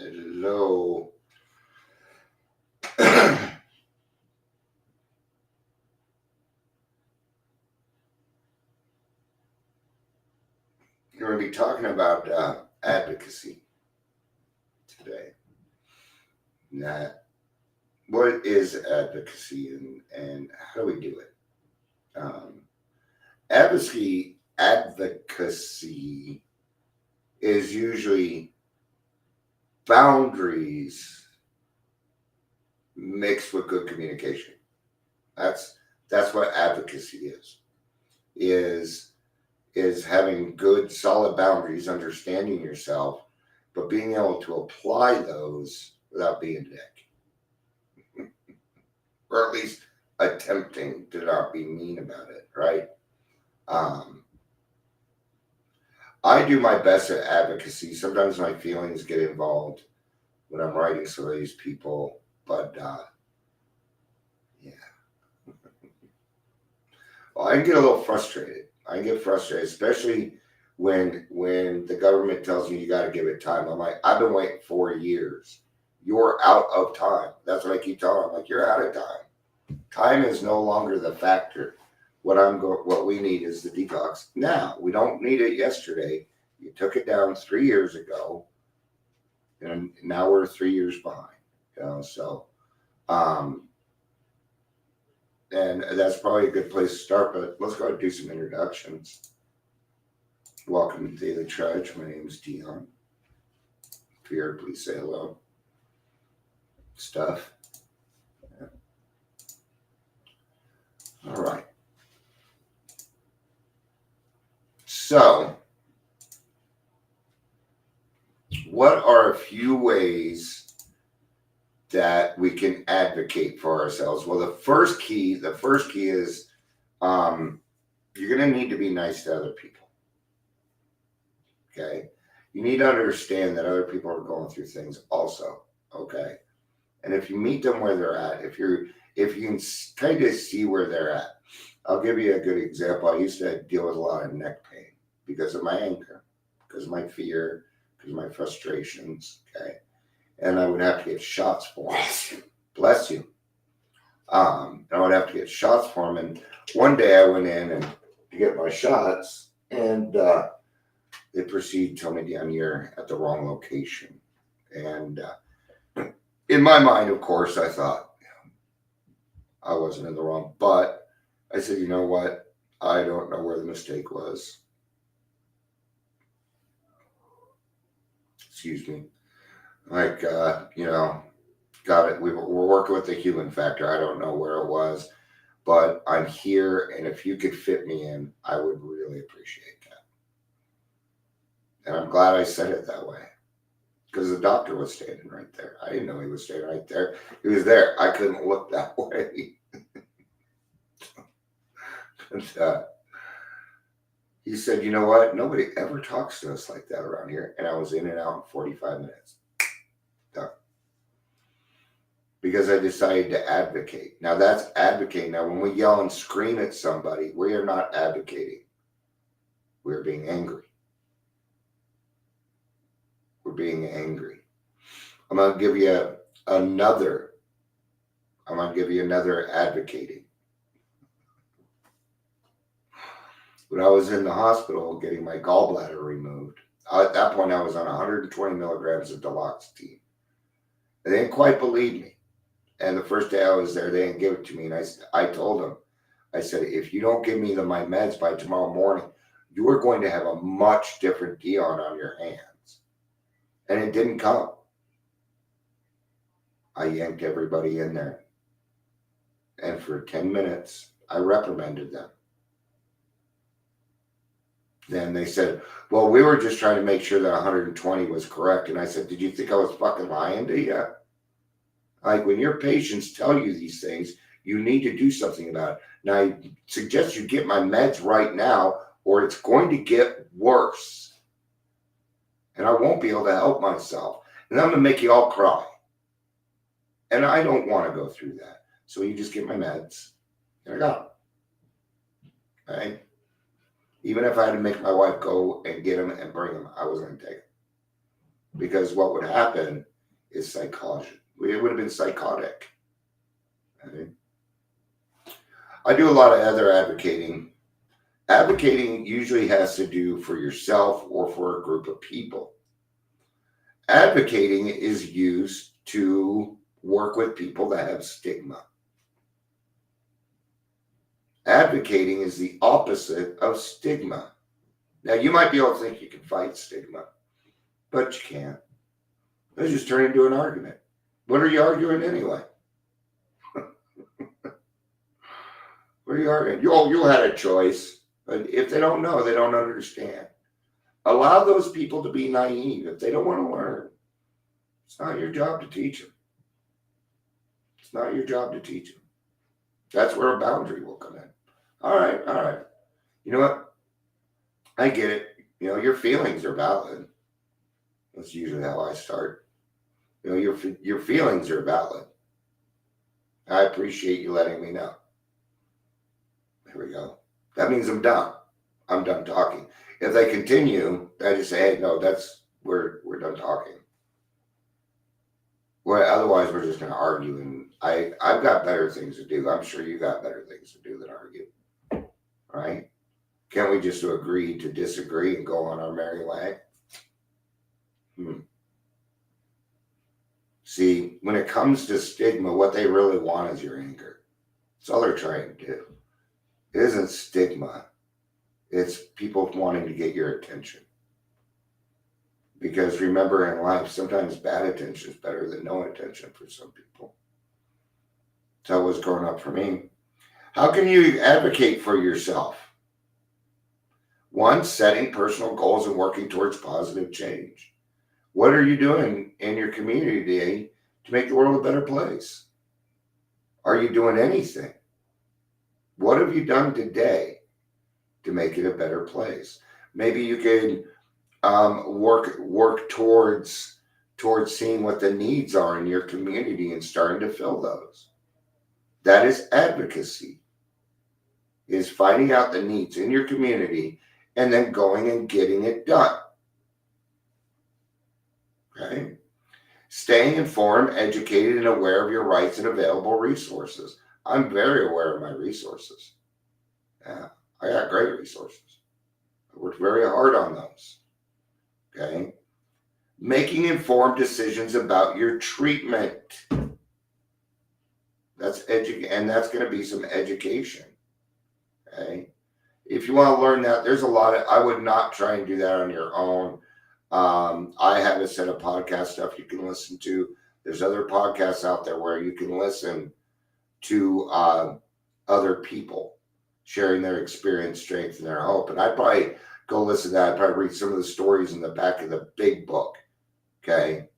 Hello. We're going to be talking about advocacy today. Now, what is advocacy and how do we do it? Advocacy is usually boundaries mixed with good communication. That's that's what advocacy is is having good solid boundaries, understanding yourself, but being able to apply those without being a dick, or at least attempting to not be mean about it, right? Um, I do my best at advocacy. Sometimes my feelings get involved when I'm writing some of these people, but yeah, well, I can get a little frustrated. I can get frustrated, especially when the government tells me you got to give it time. I'm like, I've been waiting 4 years. You're out of time. That's what I keep telling them. I'm like, you're out of time. Time is no longer the factor. What we need is the detox now. We don't need it yesterday. You took it down 3 years ago, and now we're 3 years behind. So um, and that's probably a good place to start. But let's go ahead and do some introductions. Welcome to Daily Trudge. My name is Dion. If you're here, please say hello. Stuff. Yeah. All right. So, what are a few ways that we can advocate for ourselves? Well, the first key is you're going to need to be nice to other people. Okay, you need to understand that other people are going through things also. Okay, and if you meet them where they're at, if you can kind of see where they're at, I'll give you a good example. I used to deal with a lot of neck pain because of my anger, because of my fear, because of my frustrations. Okay, and I would have to get shots for them. Bless you. And I would have to get shots for them. And one day I went in and to get my shots, and they proceeded to tell me, "Dan, you're at the wrong location." And in my mind, of course, I thought I wasn't in the wrong. But I said, you know what? I don't know where the mistake was. Excuse me. Like, got it. We're working with the human factor. I don't know where it was, but I'm here. And if you could fit me in, I would really appreciate that. And I'm glad I said it that way because the doctor was standing right there. I didn't know he was standing right there. He was there. I couldn't look that way. And he said, you know what? Nobody ever talks to us like that around here. And I was in and out in 45 minutes. Done. Because I decided to advocate. Now that's advocating. Now when we yell and scream at somebody, we are not advocating. We're being angry. We're being angry. I'm going to give you another advocating. When I was in the hospital getting my gallbladder removed, at that point I was on 120 milligrams of duloxetine. They didn't quite believe me. And the first day I was there, they didn't give it to me. And I told them, I said, if you don't give me my meds by tomorrow morning, you are going to have a much different Dion on your hands. And it didn't come. I yanked everybody in there. And for 10 minutes, I reprimanded them. Then they said, well, we were just trying to make sure that 120 was correct. And I said, did you think I was fucking lying to you? Like when your patients tell you these things, you need to do something about it. Now, I suggest you get my meds right now, or it's going to get worse. And I won't be able to help myself. And I'm going to make you all cry. And I don't want to go through that. So you just get my meds. And I got them. Right? Even if I had to make my wife go and get them and bring them, I wasn't going to take them. Because what would happen is psychotic. It would have been psychotic. Okay? I do a lot of other advocating. Advocating usually has to do for yourself or for a group of people. Advocating is used to work with people that have stigma. Advocating is the opposite of stigma. Now, you might be able to think you can fight stigma, but you can't. It'll just turn into an argument. What are you arguing anyway? What are you arguing? You had a choice, but if they don't know, they don't understand. Allow those people to be naive. If they don't want to learn, it's not your job to teach them. It's not your job to teach them. That's where a boundary will come in. All right. You know what? I get it. Your feelings are valid. That's usually how I start. Your feelings are valid. I appreciate you letting me know. There we go. That means I'm done. I'm done talking. If they continue, I just say, hey, no, we're done talking. Well, otherwise we're just going to argue, and I've got better things to do. I'm sure you got better things to do than argue. Right? Can't we just agree to disagree and go on our merry way? See, when it comes to stigma, what they really want is your anger. That's all they're trying to do. It isn't stigma. It's people wanting to get your attention. Because remember, in life, sometimes bad attention is better than no attention for some people. That's how it was growing up for me. How can you advocate for yourself? One, setting personal goals and working towards positive change. What are you doing in your community today to make the world a better place? Are you doing anything? What have you done today to make it a better place? Maybe you can work towards seeing what the needs are in your community and starting to fill those. That is advocacy. Is finding out the needs in your community and then going and getting it done. Okay? Staying informed, educated, and aware of your rights and available resources. I'm very aware of my resources. Yeah, I got great resources. I worked very hard on those. Okay? Making informed decisions about your treatment. And that's going to be some education. Okay? If you want to learn that, there's a lot of, I would not try and do that on your own. I have a set of podcast stuff you can listen to. There's other podcasts out there where you can listen to other people sharing their experience, strength, and their hope. And I'd probably go listen to that. I'd probably read some of the stories in the back of the big book. Okay.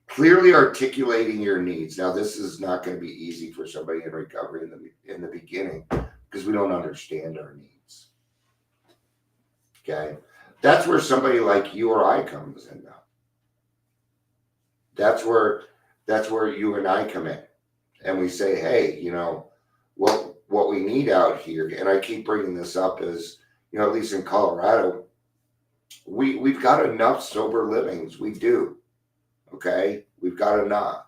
Clearly articulating your needs. Now, this is not going to be easy for somebody in recovery in the beginning because we don't understand our needs. Okay. That's where somebody like you or I comes in now. That's where you and I come in. And we say, hey, what we need out here, and I keep bringing this up, is, at least in Colorado, we've got enough sober livings. We do. Okay? We've got enough.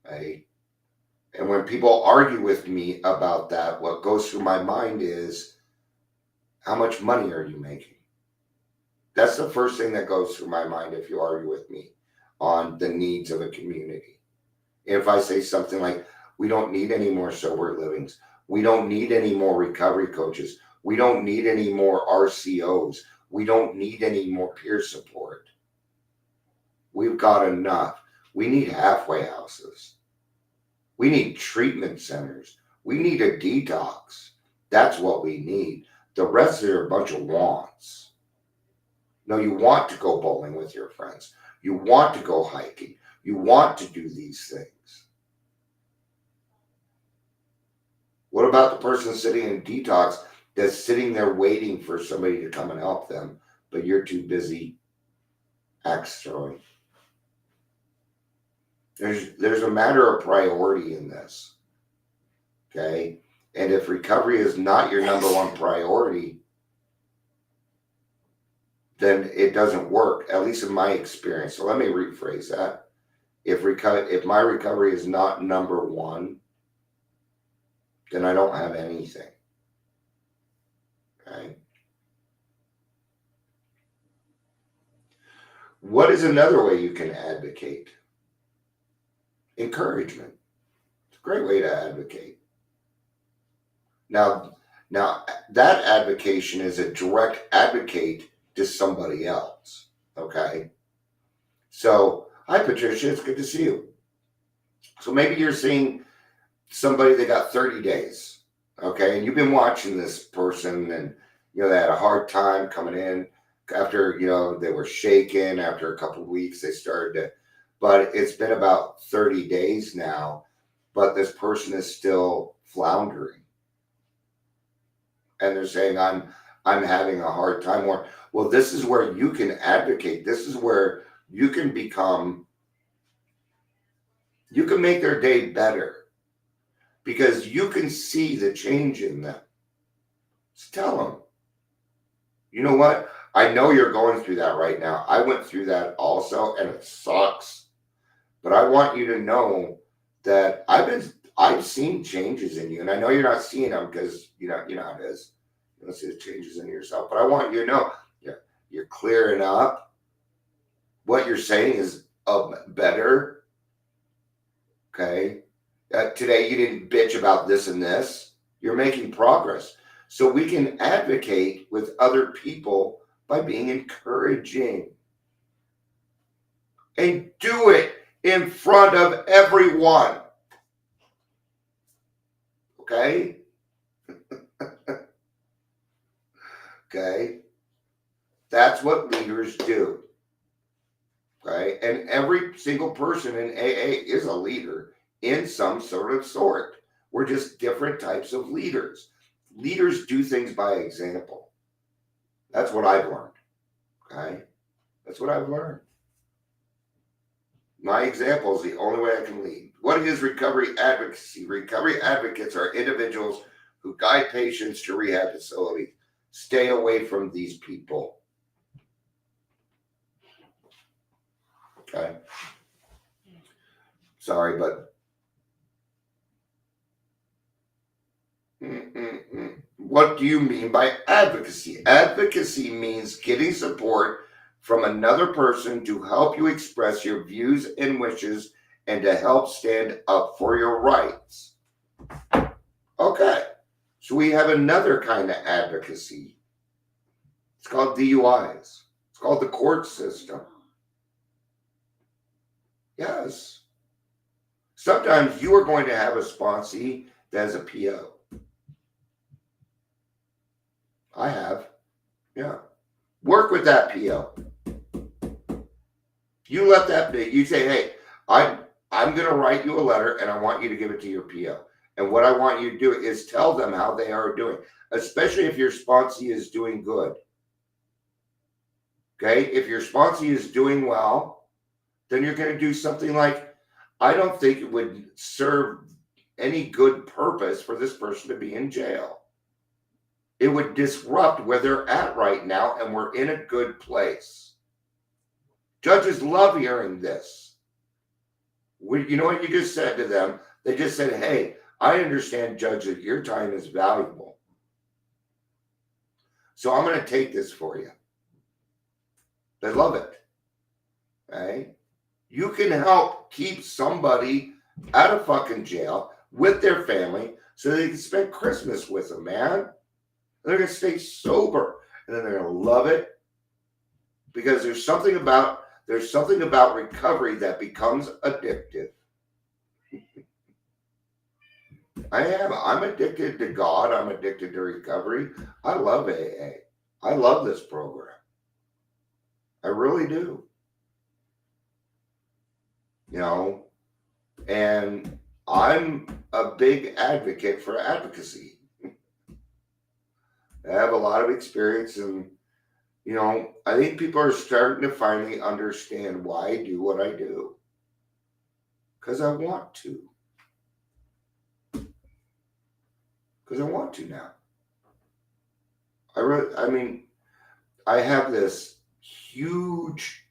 Right? And when people argue with me about that, what goes through my mind is, how much money are you making? That's the first thing that goes through my mind if you argue with me on the needs of a community. If I say something like, we don't need any more sober livings. We don't need any more recovery coaches. We don't need any more RCOs. We don't need any more peer support. We've got enough. We need halfway houses. We need treatment centers. We need a detox. That's what we need. The rest are a bunch of wants. No, you want to go bowling with your friends. You want to go hiking. You want to do these things. What about the person sitting in detox that's sitting there waiting for somebody to come and help them, but you're too busy axe throwing? There's a matter of priority in this. Okay? And if recovery is not your number one priority, then it doesn't work, at least in my experience. So let me rephrase that. If my recovery is not number one, then I don't have anything. Okay. What is another way you can advocate? Encouragement. It's a great way to advocate. Now that advocation is a direct advocate to somebody else. Okay. So, hi Patricia, it's good to see you. So maybe you're seeing somebody that got 30 days. Okay. And you've been watching this person and they had a hard time coming in after, they were shaken after a couple of weeks. They started to, but it's been about 30 days now, but this person is still floundering. And they're saying, I'm having a hard time. Or, well, this is where you can advocate. This is where you can make their day better because you can see the change in them. Just tell them, you know what? I know you're going through that right now. I went through that also, and it sucks. But I want you to know that I've seen changes in you, and I know you're not seeing them because you know how it is. You don't see the changes in yourself. But I want you to know you're clearing up. What you're saying is better. Okay. Today you didn't bitch about this and this. You're making progress. So we can advocate with other people by being encouraging. And do it in front of everyone. Okay? Okay? That's what leaders do. Okay? And every single person in AA is a leader in some sort. We're just different types of leaders. Leaders do things by example. That's what I've learned. Okay? That's what I've learned. My example is the only way I can lead. What is recovery advocacy? Recovery advocates are individuals who guide patients to rehab facilities. Stay away from these people. Okay. Sorry, but what do you mean by advocacy? Advocacy means getting support from another person to help you express your views and wishes and to help stand up for your rights. Okay, so we have another kind of advocacy. It's called DUIs. It's called the court system. Yes. Sometimes you are going to have a sponsee that has a PO. I have. Yeah. Work with that PO. You let that be. You say, hey, I'm going to write you a letter and I want you to give it to your PO. And what I want you to do is tell them how they are doing, especially if your sponsee is doing good. Okay? If your sponsee is doing well, then you're going to do something like, I don't think it would serve any good purpose for this person to be in jail. It would disrupt where they're at right now, and we're in a good place. Judges love hearing this. You know what you just said to them? They just said, hey, I understand, Judge, that your time is valuable. So I'm going to take this for you. They love it. Okay? You can help keep somebody out of fucking jail with their family so they can spend Christmas with them, man. They're going to stay sober, and then they're going to love it because there's something about recovery that becomes addictive. I'm addicted to God. I'm addicted to recovery. I love AA. I love this program. I really do. And I'm a big advocate for advocacy. I have a lot of experience, and I think people are starting to finally understand why I do what I do. Because I want to. Because I want to now. I have this huge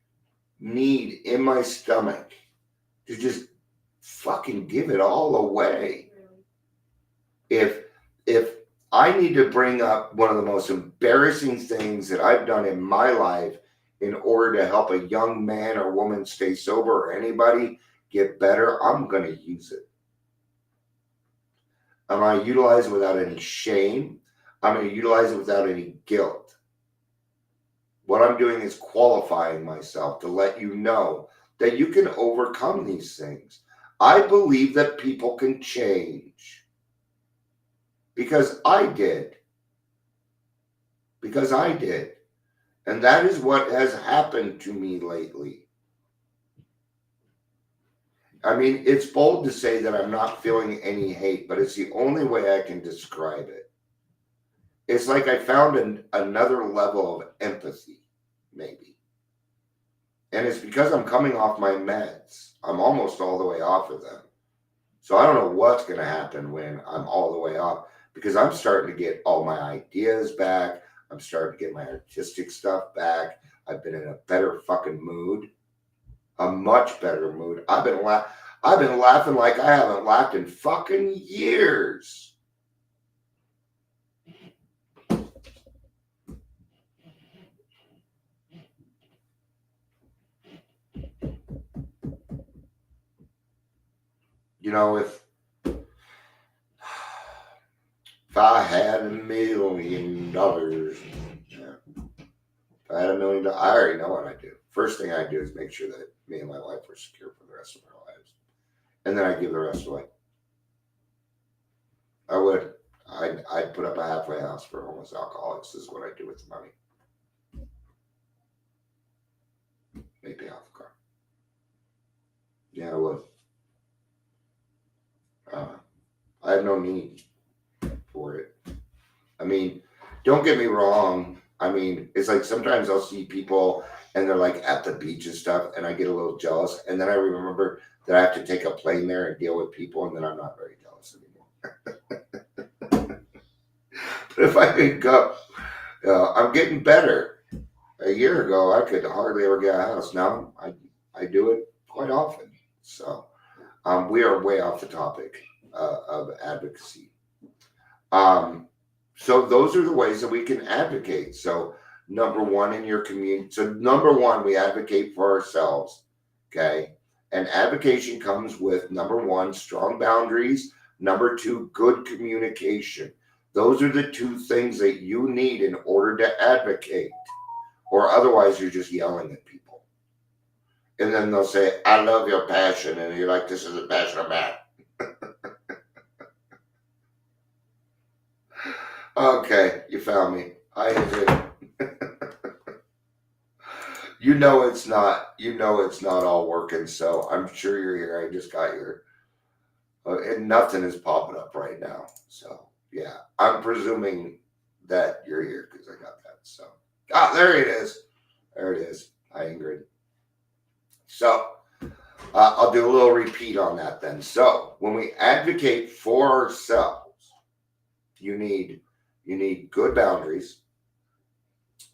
need in my stomach to just fucking give it all away. If I need to bring up one of the most embarrassing things that I've done in my life in order to help a young man or woman stay sober or anybody get better, I'm going to use it. I'm going to utilize it without any shame. I'm going to utilize it without any guilt. What I'm doing is qualifying myself to let you know that you can overcome these things. I believe that people can change. Because I did. And that is what has happened to me lately. I mean, it's bold to say that I'm not feeling any hate, but it's the only way I can describe it. It's like I found another level of empathy, maybe. And it's because I'm coming off my meds. I'm almost all the way off of them. So I don't know what's going to happen when I'm all the way off, because I'm starting to get all my ideas back. I'm starting to get my artistic stuff back. I've been in a better fucking mood. A much better mood. I've been laughing like I haven't laughed in fucking years. You know, if I had $1 million, yeah. If I had $1 million, I already know what I do. First thing I do is make sure that me and my wife are secure for the rest of our lives. And then I give the rest away. I would. I'd put up a halfway house for homeless alcoholics. This is what I do with the money. Maybe off the car. Yeah, I would. I have no need for it. I mean, don't get me wrong. I mean, it's like sometimes I'll see people and they're like at the beach and stuff, and I get a little jealous. And then I remember that I have to take a plane there and deal with people, and then I'm not very jealous anymore. But if I could go, I'm getting better. A year ago, I could hardly ever get a house. Now I do it quite often. So we are way off the topic of advocacy. So those are the ways that we can advocate. So number one, in your community. So number one, we advocate for ourselves. Okay. And advocation comes with number one, strong boundaries. Number two, good communication. Those are the two things that you need in order to advocate, or otherwise you're just yelling at people. And then they'll say, I love your passion. And you're like, this isn't passion I'm at. Okay, you found me. I agree. You know it's not all working, so I'm sure you're here. I just got your and nothing is popping up right now. So yeah, I'm presuming that you're here because I got that. So there it is. There it is. Hi, Ingrid. So I'll do a little repeat on that then. So when we advocate for ourselves, you need good boundaries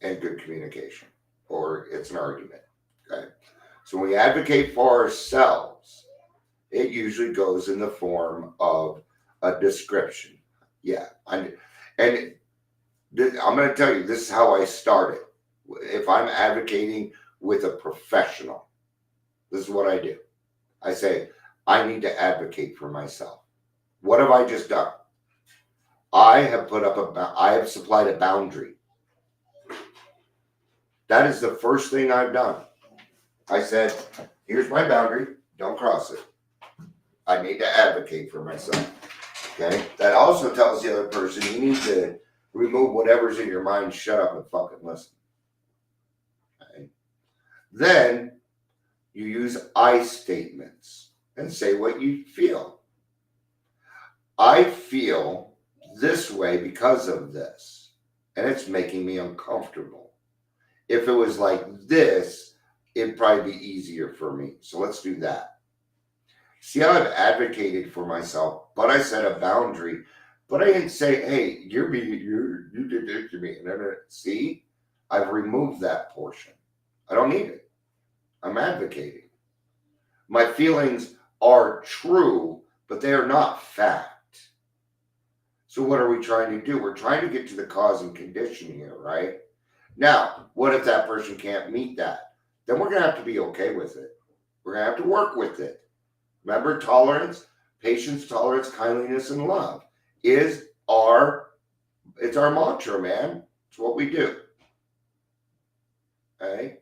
and good communication, or it's an argument. Okay. So when we advocate for ourselves, it usually goes in the form of a description. Yeah. I'm going to tell you, this is how I started. If I'm advocating with a professional, this is what I do. I say, I need to advocate for myself. What have I just done? I have supplied a boundary. That is the first thing I've done. I said, here's my boundary. Don't cross it. I need to advocate for myself. Okay. That also tells the other person you need to remove whatever's in your mind. Shut up and fucking listen. Okay. Then you use I statements and say what you feel. I feel this way because of this, and it's making me uncomfortable. If it was like this, it'd probably be easier for me. So let's do that. See how I've advocated for myself, but I set a boundary. But I didn't say, hey, you did this to me. See, I've removed that portion. I don't need it. I'm advocating. My feelings are true, but they are not fact. So what are we trying to do? We're trying to get to the cause and condition here, right? Now, what if that person can't meet that? Then we're going to have to be okay with it. We're going to have to work with it. Remember, tolerance, patience, tolerance, kindliness, and love it's our mantra, man. It's what we do. Okay?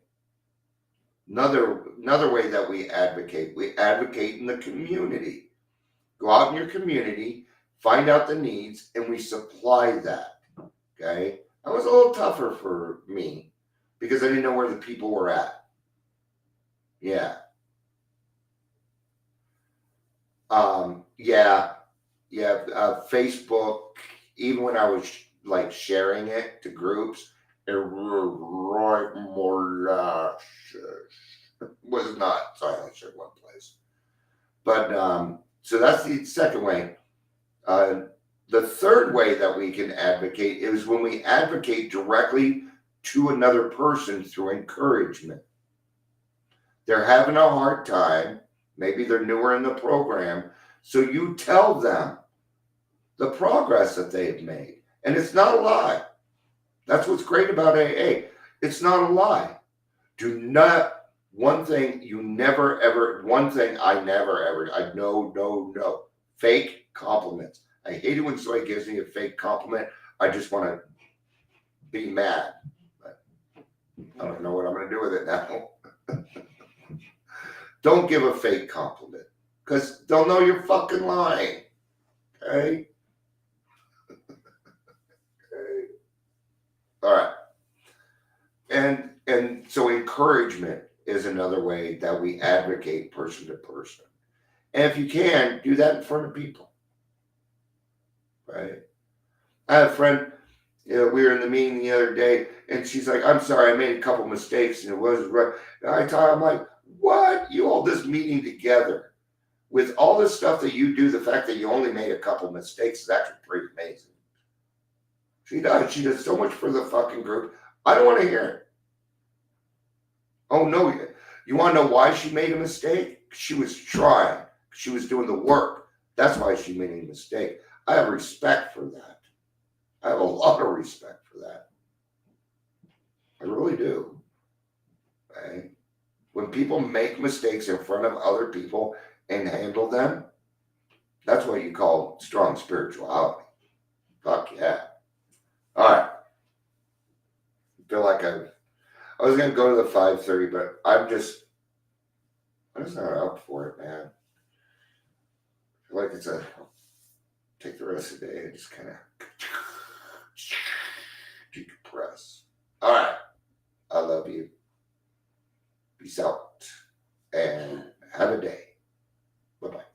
Another way that we advocate in the community. Go out in your community, find out the needs, and we supply that. Okay? That was a little tougher for me because I didn't know where the people were at. Yeah. Facebook, even when I was like sharing it to groups, it was not silenced in one place. But so that's the second way. The third way that we can advocate is when we advocate directly to another person through encouragement. They're having a hard time. Maybe they're newer in the program. So you tell them the progress that they've made. And it's not a lie. That's what's great about AA. It's not a lie. One thing I never ever, no. Fake compliments. I hate it when somebody gives me a fake compliment. I just want to be mad. But I don't know what I'm going to do with it now. Don't give a fake compliment because they'll know you're fucking lying. Okay? Okay. All right. And so encouragement is another way that we advocate person to person. And if you can, do that in front of people. Right? I had a friend, we were in the meeting the other day, and she's like, I'm sorry, I made a couple mistakes, and it wasn't right. And I'm like, what? You hold this meeting together with all this stuff that you do, the fact that you only made a couple mistakes is actually pretty amazing. She does. She does so much for the fucking group. I don't want to hear it. Oh, no. You want to know why she made a mistake? She was trying. She was doing the work. That's why she made a mistake. I have respect for that. I have a lot of respect for that. I really do. Okay? When people make mistakes in front of other people and handle them, that's what you call strong spirituality. Fuck yeah. All right. I feel like I was going to go to the 5:30, but I'm just not up for it, man. I feel like take the rest of the day and just kind of decompress. All right. I love you. Peace out and have a day.